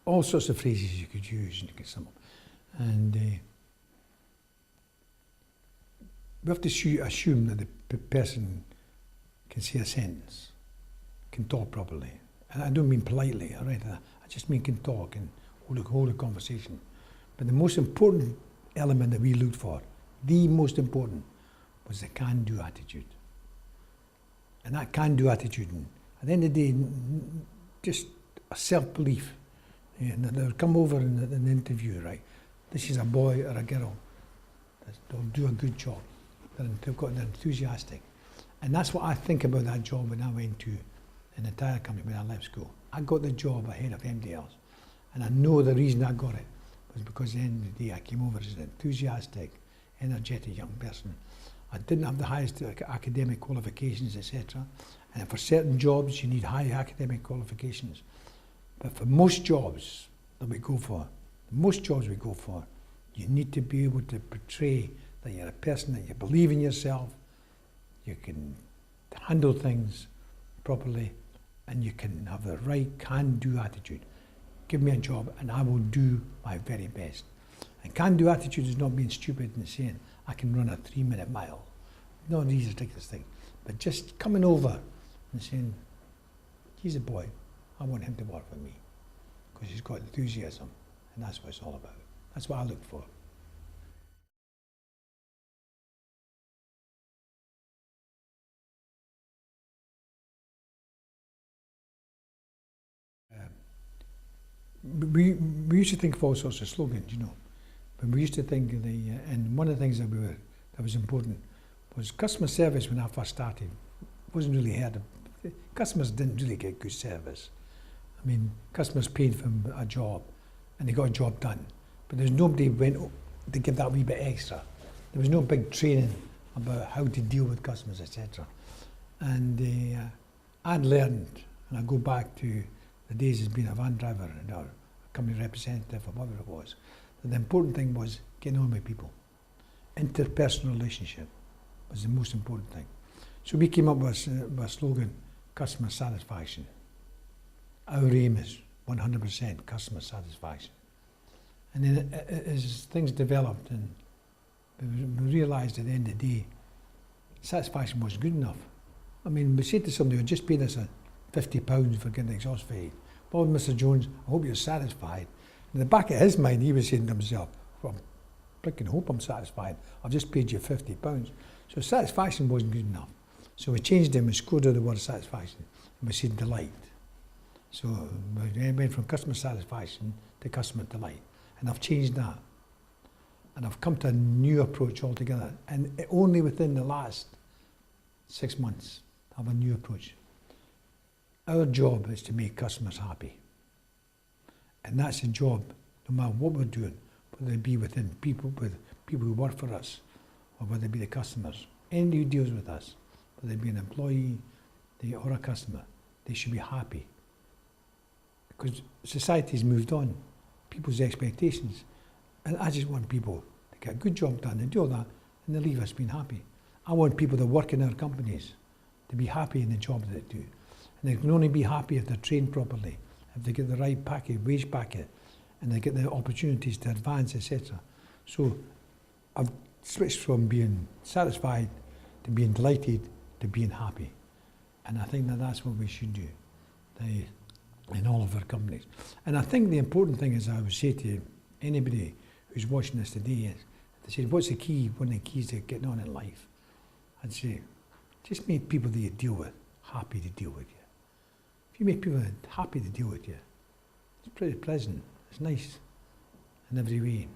all sorts of phrases you could use and you could sum up. And we have to assume that the person can say a sentence, can talk properly. And I don't mean politely, all right? I just mean can talk and hold a conversation. But the most important element that we looked for, the most important, was the can-do attitude. And that can-do attitude, and at the end of the day, just a self-belief. And they'll come over in an interview, right? This is a boy or a girl. They'll do a good job. They're enthusiastic. And that's what I think about that job when I went to an entire company when I left school. I got the job ahead of anybody else. And I know the reason I got it was because at the end of the day I came over as an enthusiastic, energetic young person. I didn't have the highest academic qualifications, etc. And for certain jobs you need high academic qualifications. But for most jobs that we go for, you need to be able to portray that you're a person, that you believe in yourself, you can handle things properly, and you can have the right can-do attitude. Give me a job and I will do my very best. And can-do attitude is not being stupid and saying, I can run a 3-minute mile. None of these ridiculous things. But just coming over and saying, he's a boy, I want him to work with me. Because he's got enthusiasm, and that's what it's all about. That's what I look for. We used to think of all sorts of slogans, you know. But we used to think of and one of the things that was important was customer service. When I first started, wasn't really heard of. Customers didn't really get good service. I mean, customers paid for a job, and they got a job done. But there's nobody went to give that wee bit extra. There was no big training about how to deal with customers, etc. And I'd learned, and I go back to the days as being a van driver and a company representative or whatever it was, that the important thing was getting on with people. Interpersonal relationship was the most important thing. So we came up with a slogan, customer satisfaction. Our aim is 100% customer satisfaction. And then as things developed and we realised at the end of the day, satisfaction wasn't good enough. I mean, we said to somebody who just paid us £50 for getting the exhaust fade, well, Mr. Jones, I hope you're satisfied. In the back of his mind, he was saying to himself, well, I freaking hope I'm satisfied. I've just paid you £50. So satisfaction wasn't good enough. So we changed it and we scored out the word satisfaction and we said delight. So we went from customer satisfaction to customer delight. And I've changed that. And I've come to a new approach altogether. And only within the last 6 months, I have a new approach. Our job is to make customers happy. And that's a job, no matter what we're doing, whether it be within people who work for us, or whether it be the customers. Anybody who deals with us, whether it be an employee or a customer, they should be happy. Because society's moved on, people's expectations. And I just want people to get a good job done and do all that, and they leave us being happy. I want people that work in our companies to be happy in the job that they do. And they can only be happy if they're trained properly, if they get the right package, wage packet, and they get the opportunities to advance, etc. So I've switched from being satisfied to being delighted to being happy. And I think that that's what we should do in all of our companies. And I think the important thing is, I would say to anybody who's watching this today, is they say, what's the key, one of the keys to getting on in life? I'd say, just make people that you deal with happy to deal with you. If you make people happy to deal with you, it's pretty pleasant, it's nice in every way.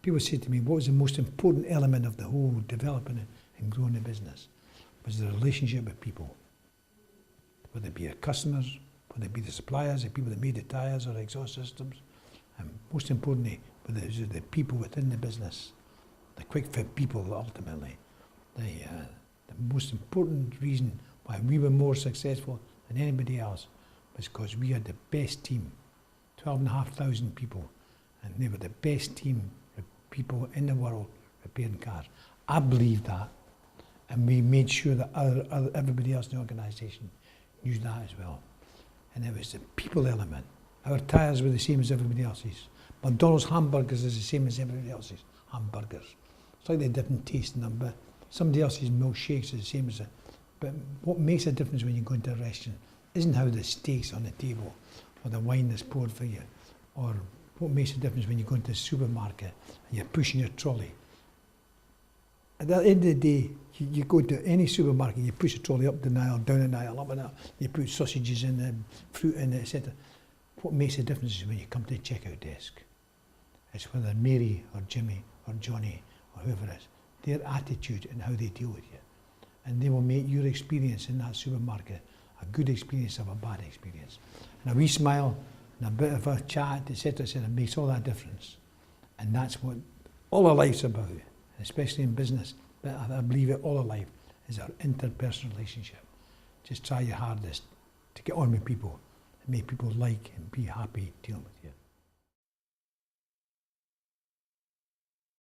People say to me, what was the most important element of the whole developing and growing the business? Was the relationship with people. Whether it be your customers, whether it be the suppliers, the people that made the tyres or the exhaust systems, and most importantly, whether it was the people within the business, the quick fit people ultimately. The most important reason why we were more successful than anybody else was because we had the best team, 12,500 people, and they were the best team of people in the world repairing cars. I believed that, and we made sure that everybody else in the organisation knew that as well. And it was the people element. Our tyres were the same as everybody else's. McDonald's hamburgers is the same as everybody else's hamburgers. Slightly different taste in them, but somebody else's milkshakes is the same as it. But what makes a difference when you go into a restaurant isn't how the steak's on the table, or the wine that's poured for you, or what makes a difference when you go into a supermarket and you're pushing your trolley. At the end of the day, you go to any supermarket, you push a trolley up the aisle, down an aisle, up an aisle, you put sausages in there, fruit in there, etc. What makes a difference is when you come to the checkout desk. It's whether Mary or Jimmy or Johnny or whoever it is, their attitude and how they deal with you. And they will make your experience in that supermarket a good experience or a bad experience. And a wee smile and a bit of a chat, etc., makes all that difference. And that's what all our life's about, especially in business. But I believe it all our life is our interpersonal relationship. Just try your hardest to get on with people and make people like and be happy dealing with you.